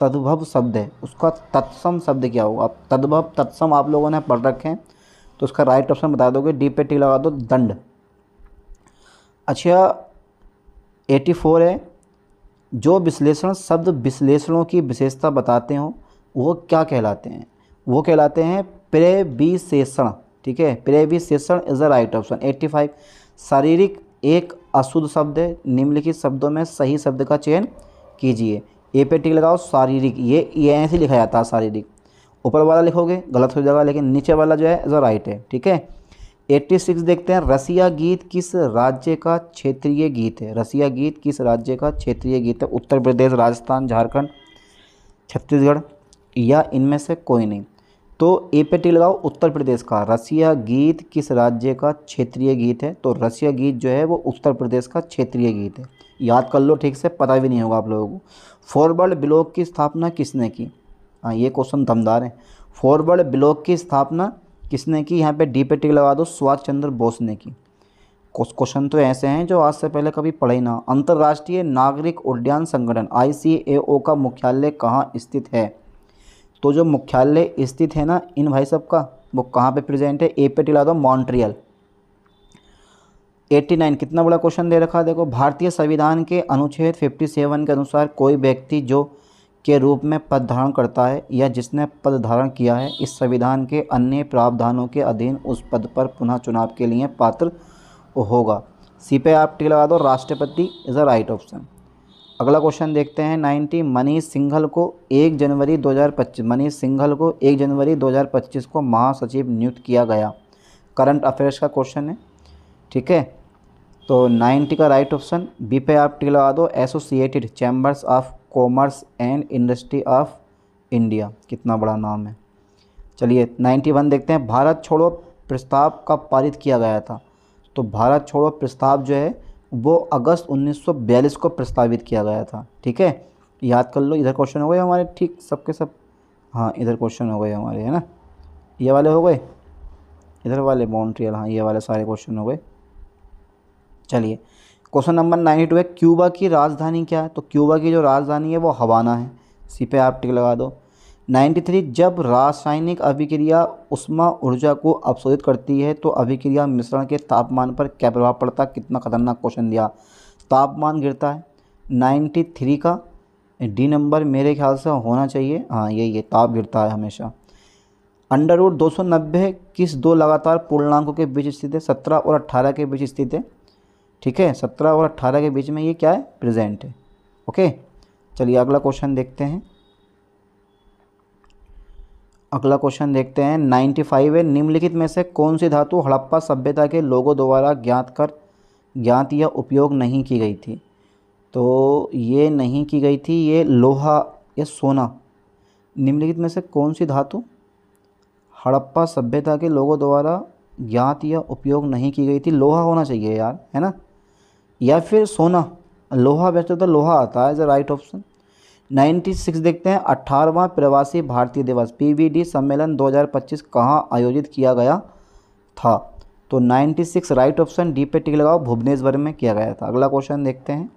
तद्भव शब्द है, उसका तत्सम शब्द क्या होगा? अब तद्भव तत्सम आप लोगों ने पढ़ रखे हैं तो उसका राइट ऑप्शन बता दोगे, डी पे टिक लगा दो, दंड। अच्छा 84 है, जो विश्लेषण शब्द विश्लेषणों की विशेषता बताते हो वो क्या कहलाते हैं? वो कहलाते हैं प्रेविशेषण। ठीक है, प्रेविशेषण इज द राइट ऑप्शन। 85, शारीरिक एक अशुद्ध शब्द है, निम्नलिखित शब्दों में सही शब्द का चयन कीजिए। ए पे टिक लगाओ, शारीरिक, ये ऐसे लिखा जाता है शारीरिक। ऊपर वाला लिखोगे गलत हो जाएगा, लेकिन नीचे वाला जो है जो राइट है, ठीक है। 86 देखते हैं, रसिया गीत किस राज्य का क्षेत्रीय गीत है? रसिया गीत किस राज्य का क्षेत्रीय गीत है? उत्तर प्रदेश, राजस्थान, झारखंड, छत्तीसगढ़ या इनमें से कोई नहीं? तो ए पे टिक लगाओ, उत्तर प्रदेश का। रसिया गीत किस राज्य का क्षेत्रीय गीत है? तो रसिया गीत जो है वो उत्तर प्रदेश का क्षेत्रीय गीत है। याद कर लो ठीक से, पता भी नहीं होगा आप लोगों को। फॉरवर्ड ब्लॉक की स्थापना किसने की? हाँ, ये क्वेश्चन दमदार है। फॉरवर्ड ब्लॉक की स्थापना किसने की? यहाँ पे डी पे टिक लगा दो, सुभाष चंद्र बोस ने की। क्वेश्चन तो ऐसे हैं जो आज से पहले कभी पढ़े ही ना। अंतर्राष्ट्रीय नागरिक उड्डयन संगठन ICAO का मुख्यालय कहाँ स्थित है? तो जो मुख्यालय स्थित है ना इन भाई सब का, वो कहाँ पे प्रेजेंट है? ए पे टिक लगा दो, मॉन्ट्रियल। 89 कितना बड़ा क्वेश्चन दे रखा है देखो। भारतीय संविधान के अनुच्छेद 57 के अनुसार कोई व्यक्ति जो के रूप में पद धारण करता है या जिसने पद धारण किया है इस संविधान के अन्य प्रावधानों के अधीन उस पद पर पुनः चुनाव के लिए पात्र होगा। सी पे आप टिक लगा दो, राष्ट्रपति इज़ द राइट ऑप्शन। अगला क्वेश्चन देखते हैं 90। मनीष सिंघल को 1 जनवरी 2025 को महासचिव नियुक्त किया गया। करंट अफेयर्स का क्वेश्चन है, ठीक है। तो 90 का राइट ऑप्शन। बी पे आप टिक लगा दो, associated chambers of commerce and industry of India. कितना बड़ा नाम है। चलिए 91 देखते हैं। भारत छोड़ो प्रस्ताव कब पारित किया गया था? तो भारत छोड़ो प्रस्ताव जो है वो अगस्त 1942 को प्रस्तावित किया गया था, ठीक है। याद कर लो। इधर क्वेश्चन हो गए हमारे, ठीक सबके सब। हाँ, इधर क्वेश्चन हो गए हमारे, है ना। ये वाले हो गए, इधर वाले मॉन्ट्रियल, हाँ ये वाले सारे क्वेश्चन हो गए। चलिए क्वेश्चन नंबर 92 है, क्यूबा की राजधानी क्या है? तो क्यूबा की जो राजधानी है वो हवाना है। सी पे आप टिक लगा दो। 93 जब रासायनिक अभिक्रिया उष्मा ऊर्जा को अवशोषित करती है तो अभिक्रिया मिश्रण के तापमान पर क्या प्रभाव पड़ता है? कितना खतरनाक क्वेश्चन दिया। तापमान गिरता है। 93 का डी नंबर मेरे ख्याल से होना चाहिए, हाँ यही है, ताप गिरता है हमेशा। √290 किस दो लगातार पूर्णांकों के बीच स्थित है? 17 और 18 के बीच स्थित है, ठीक है। 17 और 18 के बीच में ये क्या है? प्रेजेंट है, ओके। चलिए अगला क्वेश्चन देखते हैं। अगला क्वेश्चन देखते हैं 95 है, निम्नलिखित में से कौन सी धातु हड़प्पा सभ्यता के लोगों द्वारा ज्ञात या उपयोग नहीं की गई थी? तो ये नहीं की गई थी, ये लोहा या सोना। निम्नलिखित में से कौन सी धातु हड़प्पा सभ्यता के लोगों द्वारा ज्ञात या उपयोग नहीं की गई थी? लोहा होना चाहिए यार, है ना, या फिर सोना। लोहा वैसे तो लोहा आता है एज अ राइट ऑप्शन। 96 देखते हैं, 18वां प्रवासी भारतीय दिवस PVD सम्मेलन 2025 कहाँ आयोजित किया गया था? तो 96 राइट ऑप्शन। डी पे टिक लगाओ, भुवनेश्वर में किया गया था। अगला क्वेश्चन देखते हैं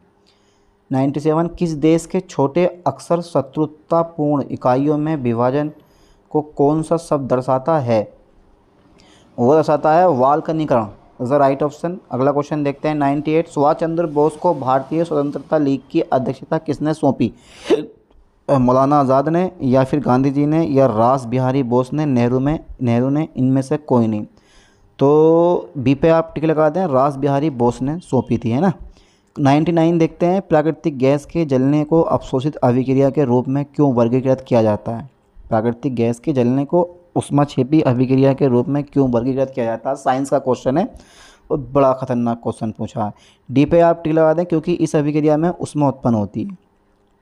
97, किस देश के छोटे अक्सर शत्रुतापूर्ण इकाइयों में विभाजन को कौन सा शब्द दर्शाता है? वो दर्शाता है वाल्कनीकरण, इज द राइट ऑप्शन। अगला क्वेश्चन देखते हैं 98, सुभाष चंद्र बोस को भारतीय स्वतंत्रता लीग की अध्यक्षता किसने सौंपी? मौलाना आज़ाद ने, या फिर गांधी जी ने, या रास बिहारी बोस ने, नेहरू ने, इनमें से कोई नहीं। तो बी पे आप टिक लगा दें, रास बिहारी बोस ने सौंपी थी, है ना। 99 देखते हैं, प्राकृतिक गैस के जलने को अवशोषित अभिक्रिया के रूप में क्यों वर्गीकृत किया जाता है? प्राकृतिक गैस के जलने को ऊष्माक्षेपी अभिक्रिया के रूप में क्यों वर्गीकृत किया जाता है? साइंस का क्वेश्चन है और बड़ा खतरनाक क्वेश्चन पूछा है। डी पे आप टिक लगा दें, क्योंकि इस अभिक्रिया में ऊष्मा उत्पन्न होती है,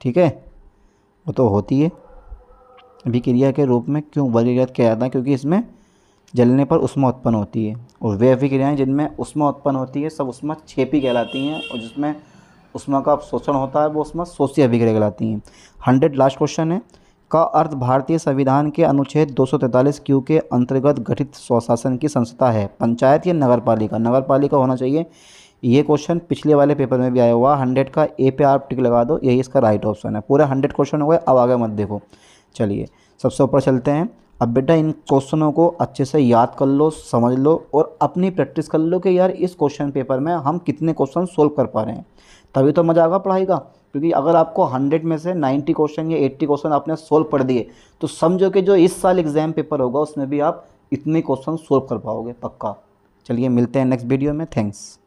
ठीक है, वो तो होती है। अभिक्रिया के रूप में क्यों वर्गीकृत किया जाता है? क्योंकि इसमें जलने पर ऊष्मा उत्पन्न होती है, और वे अभिक्रियाएँ जिनमें ऊष्मा उत्पन्न होती है सब ऊष्माक्षेपी कहलाती हैं, और जिसमें ऊष्मा का अवशोषण होता है वो ऊष्माशोषी अभिक्रिया कहलाती हैं। 100 लास्ट क्वेश्चन है, का अर्थ भारतीय संविधान के अनुच्छेद 243 क्यू के अंतर्गत गठित स्वशासन की संस्था है? पंचायत या नगरपालिका? नगरपालिका होना चाहिए। ये क्वेश्चन पिछले वाले पेपर में भी आया हुआ। 100 का ए पे आप टिक लगा दो, यही इसका राइट ऑप्शन है। पूरे 100 क्वेश्चन हो गए, अब आगे मत देखो। चलिए सबसे ऊपर चलते हैं। अब बेटा इन क्वेश्चनों को अच्छे से याद कर लो, समझ लो, और अपनी प्रैक्टिस कर लो कि यार इस क्वेश्चन पेपर में हम कितने क्वेश्चन सोल्व कर पा रहे हैं, तभी तो मज़ा आएगा पढ़ाई का। क्योंकि अगर आपको 100 में से 90 क्वेश्चन या 80 क्वेश्चन आपने सोल्व पढ़ दिए तो समझो कि जो इस साल एग्जाम पेपर होगा उसमें भी आप इतने क्वेश्चन सोल्व कर पाओगे पक्का। चलिए मिलते हैं नेक्स्ट वीडियो में, थैंक्स।